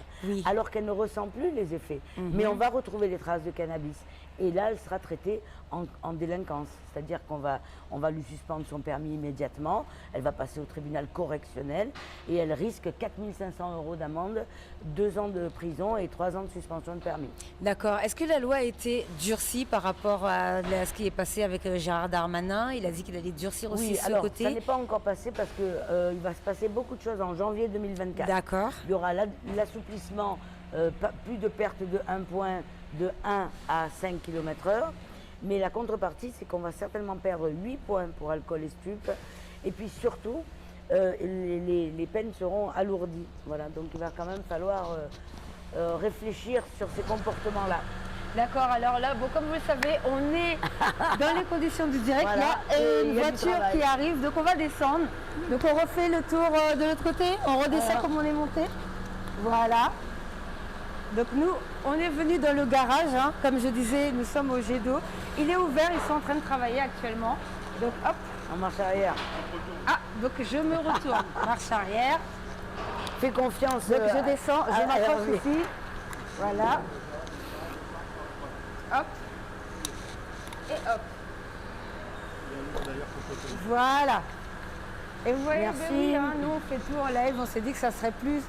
alors qu'elle ne ressent plus les effets. Mais on va retrouver des traces de cannabis. Et là, elle sera traitée en délinquance. C'est-à-dire qu'on va lui suspendre son permis immédiatement, elle va passer au tribunal correctionnel et elle risque 4 500 € d'amende, 2 ans de prison et 3 ans de suspension de permis. D'accord. Est-ce que la loi a été durcie par rapport à ce qui est passé avec Gérard Darmanin? Il a dit qu'il allait durcir aussi ce côté. Ça n'est pas encore passé parce qu'il va se passer beaucoup de choses en janvier 2024. D'accord. Il y aura l'assouplissement plus de perte de 1 point de 1 à 5 km/h. Mais la contrepartie, c'est qu'on va certainement perdre 8 points pour alcool et stupes. Et puis surtout, les peines seront alourdies. Voilà, donc il va quand même falloir réfléchir sur ces comportements-là. D'accord, alors là, bon, comme vous le savez, on est dans les conditions du direct. Voilà, Là, et une il y a du voiture travail. qui arrive, donc on va descendre. Donc on refait le tour de l'autre côté, on redescend comme on est monté. Voilà. Donc nous, on est venu dans le garage, hein. Comme je disais, nous sommes au jet d'eau. Il est ouvert, ils sont en train de travailler actuellement. Donc hop, En marche arrière. ah, donc je me retourne, marche arrière. Fais confiance. Donc je descends, je m'approche Hervé. ici. Voilà. Hop. Et hop. Voilà. Et vous voyez, Merci. ben oui, hein, nous on fait tout en live, on s'est dit que ça serait plus...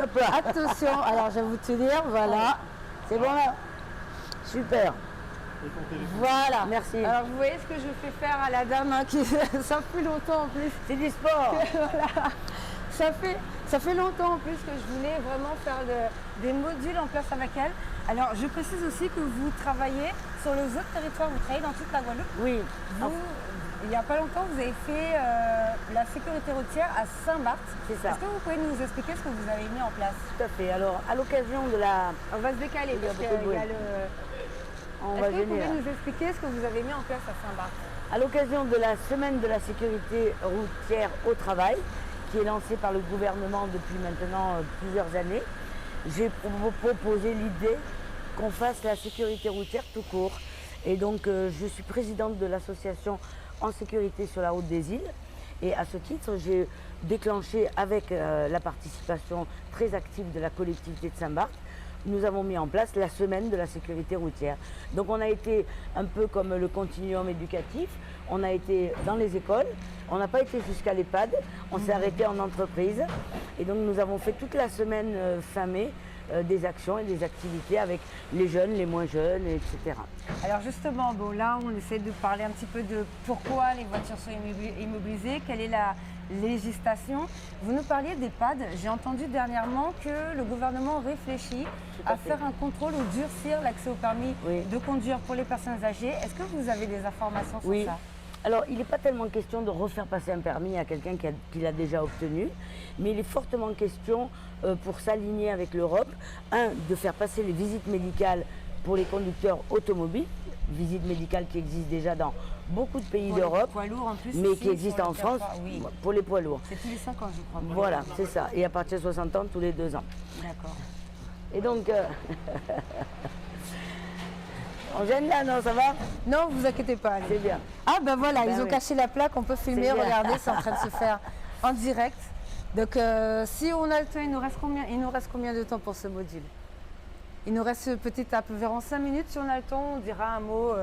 Hop là. Attention, alors je vais vous tenir, voilà. C'est bon là. Super. Voilà. Merci. Alors vous voyez ce que je fais faire à la dame hein, qui ça fait longtemps en plus. C'est du sport. Voilà. Ça fait longtemps en plus que je voulais vraiment faire des modules en place avec elle. Alors je précise aussi que vous travaillez sur les autres territoires, vous travaillez dans toute la Guadeloupe. Oui. Vous, il n'y a pas longtemps, vous avez fait la sécurité routière à Saint-Barth. C'est ça. Est-ce que vous pouvez nous expliquer ce que vous avez mis en place? Tout à fait. Alors, à l'occasion de la... On va se décaler Il y a parce beaucoup de qu'il y a bruit. le... On Est-ce va que vous gêner, pouvez là. nous expliquer ce que vous avez mis en place à Saint-Barth? À l'occasion de la semaine de la sécurité routière au travail, qui est lancée par le gouvernement depuis maintenant plusieurs années, j'ai proposé l'idée qu'on fasse la sécurité routière tout court. Et donc, je suis présidente de l'association En sécurité sur la route des îles. Et à ce titre, j'ai déclenché avec la participation très active de la collectivité de Saint-Barth, nous avons mis en place la semaine de la sécurité routière. Donc on a été un peu comme le continuum éducatif, on a été dans les écoles, on n'a pas été jusqu'à l'EHPAD, on s'est arrêté en entreprise. Et donc nous avons fait toute la semaine fin mai des actions et des activités avec les jeunes, les moins jeunes, etc. Alors justement, bon, là on essaie de parler un petit peu de pourquoi les voitures sont immobilisées, quelle est la législation. Vous nous parliez d'EHPAD. J'ai entendu dernièrement que le gouvernement réfléchit à faire un contrôle ou durcir l'accès au permis de conduire pour les personnes âgées. Est-ce que vous avez des informations sur ça? Alors, il n'est pas tellement question de refaire passer un permis à quelqu'un qui l'a déjà obtenu, mais il est fortement question, pour s'aligner avec l'Europe, de faire passer les visites médicales pour les conducteurs automobiles, visites médicales qui existent déjà dans beaucoup de pays d'Europe, mais ici, qui existent en France pour les poids lourds. C'est tous les 5 ans, je crois. Voilà, c'est ça. Et à partir de 60 ans, tous les 2 ans. D'accord. Et donc... On gêne là, non, ça va? Non, vous inquiétez pas. C'est bien. Ah ben voilà, Ben ils ont caché la plaque, on peut filmer, regardez, c'est en train de se faire en direct. Donc si on a le temps, il nous reste combien de temps pour ce module? Il nous reste peut-être à peu vers 5 minutes, si on a le temps, on dira un mot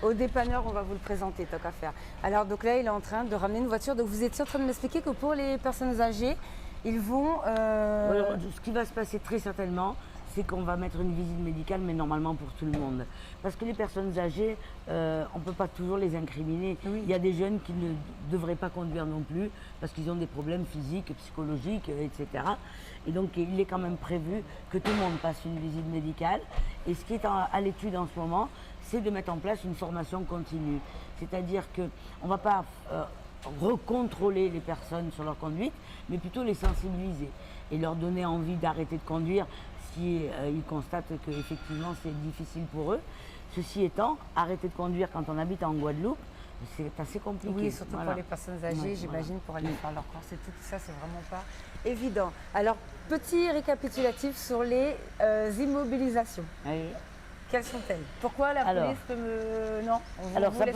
au dépanneur, on va vous le présenter, tant qu'à faire. Alors donc là, il est en train de ramener une voiture, donc vous étiez en train de m'expliquer que pour les personnes âgées, ils vont... Alors, ce qui va se passer très certainement, c'est qu'on va mettre une visite médicale, mais normalement pour tout le monde. Parce que les personnes âgées, on ne peut pas toujours les incriminer. Oui. Il y a des jeunes qui ne devraient pas conduire non plus, parce qu'ils ont des problèmes physiques, psychologiques, etc. Et donc il est quand même prévu que tout le monde passe une visite médicale. Et ce qui est à l'étude en ce moment, c'est de mettre en place une formation continue. C'est-à-dire qu'on ne va pas recontrôler les personnes sur leur conduite, mais plutôt les sensibiliser et leur donner envie d'arrêter de conduire si ils constatent qu'effectivement c'est difficile pour eux. Ceci étant, arrêter de conduire quand on habite en Guadeloupe, c'est assez compliqué. Oui, surtout pour les personnes âgées, j'imagine, pour aller faire leur course et tout ça, c'est vraiment pas évident. Alors, petit récapitulatif sur les immobilisations. Oui. Quelles sont-elles? Pourquoi la police peut me... Non, alors ça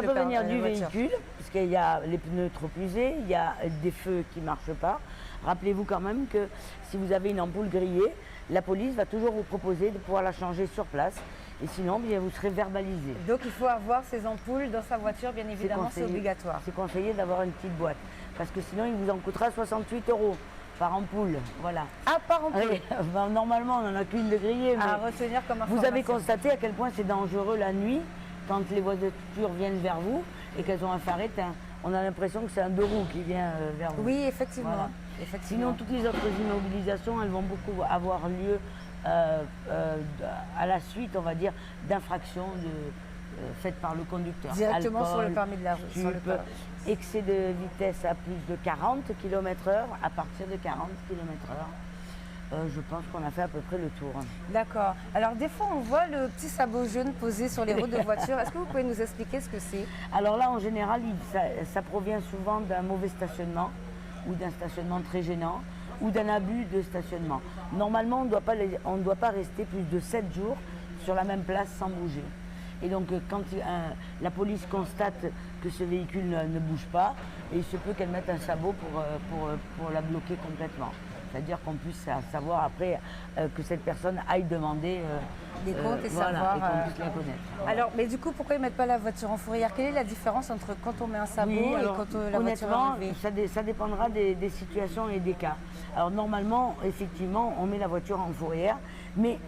peut venir du véhicule, puisqu'il y a les pneus trop usés, il y a des feux qui ne marchent pas. Rappelez-vous quand même que si vous avez une ampoule grillée, la police va toujours vous proposer de pouvoir la changer sur place. Et sinon, bien, vous serez verbalisé. Donc il faut avoir ces ampoules dans sa voiture, bien évidemment, c'est obligatoire. C'est conseillé d'avoir une petite boîte, parce que sinon il vous en coûtera 68 € par ampoule. Voilà. Ah, par ampoule. Oui, ben, normalement, on n'en a qu'une de grillée. À retenir comme information. Vous avez constaté à quel point c'est dangereux la nuit, quand les voitures viennent vers vous et qu'elles ont un phare éteint. on a l'impression que c'est un deux roues qui vient vers vous. Oui, effectivement. Voilà. Effectivement. Sinon, toutes les autres immobilisations, elles vont beaucoup avoir lieu à la suite, on va dire, d'infractions faites par le conducteur. Directement Alcool, sur le permis de la route. Sur le permis. Excès de vitesse à plus de 40 km/h, à partir de 40 km/h. Je pense qu'on a fait à peu près le tour. D'accord. Alors des fois on voit le petit sabot jaune posé sur les routes de voiture. Est-ce que vous pouvez nous expliquer ce que c'est? Alors là, en général, ça provient souvent d'un mauvais stationnement ou d'un stationnement très gênant ou d'un abus de stationnement. Normalement, on ne doit pas rester plus de 7 jours sur la même place sans bouger. Et donc quand la police constate que ce véhicule ne bouge pas, il se peut qu'elle mette un sabot pour la bloquer complètement. C'est-à-dire qu'on puisse savoir après que cette personne aille demander des comptes et voilà, savoir. et qu'on puisse la connaître. Alors, mais du coup, pourquoi ils ne mettent pas la voiture en fourrière? Quelle est la différence entre quand on met un sabot et quand la voiture est enlevée? Ça dépendra des situations et des cas. Alors normalement, effectivement, on met la voiture en fourrière, mais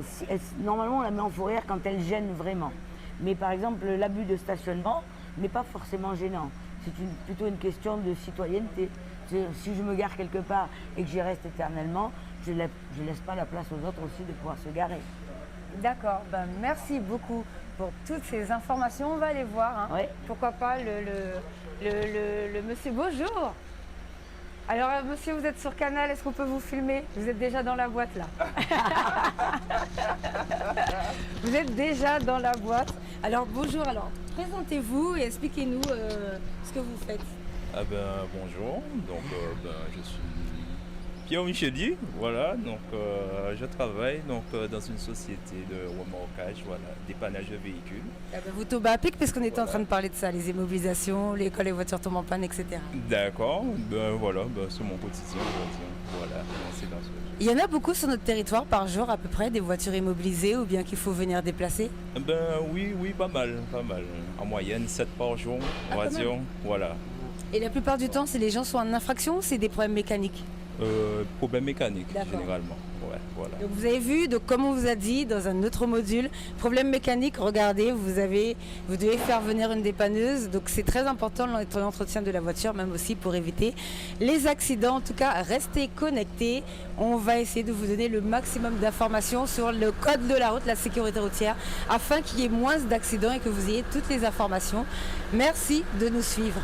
normalement on la met en fourrière quand elle gêne vraiment. Mais par exemple, l'abus de stationnement n'est pas forcément gênant. C'est plutôt une question de citoyenneté. Si je me gare quelque part et que j'y reste éternellement, je ne laisse pas la place aux autres aussi de pouvoir se garer. D'accord, merci beaucoup pour toutes ces informations. On va aller voir. Ouais. Pourquoi pas le monsieur. Bonjour. Alors monsieur, vous êtes sur Canal, est-ce qu'on peut vous filmer? Vous êtes déjà dans la boîte là. Vous êtes déjà dans la boîte. Alors bonjour, alors présentez-vous et expliquez-nous ce que vous faites. Bonjour, donc je suis Pierre Micheli, voilà, donc je travaille dans une société de remorquage, voilà, dépannage de véhicules. Vous tombez à pic parce qu'on était en train de parler de ça, les immobilisations, quand les voitures tombent en panne, etc. D'accord, voilà, c'est mon quotidien, on va dire. Voilà, c'est dans ce... Il y en a beaucoup sur notre territoire par jour à peu près, des voitures immobilisées ou bien qu'il faut venir déplacer? Oui, pas mal. En moyenne, 7 par jour, on va dire, voilà. Et la plupart du temps, c'est les gens sont en infraction ou c'est des problèmes mécaniques? Problème mécanique, généralement. Ouais, voilà. Donc vous avez vu, donc comme on vous a dit dans un autre module, problème mécanique, regardez, vous devez faire venir une dépanneuse. Donc c'est très important l'entretien de la voiture, même aussi pour éviter les accidents. En tout cas, restez connectés. On va essayer de vous donner le maximum d'informations sur le code de la route, la sécurité routière, afin qu'il y ait moins d'accidents et que vous ayez toutes les informations. Merci de nous suivre.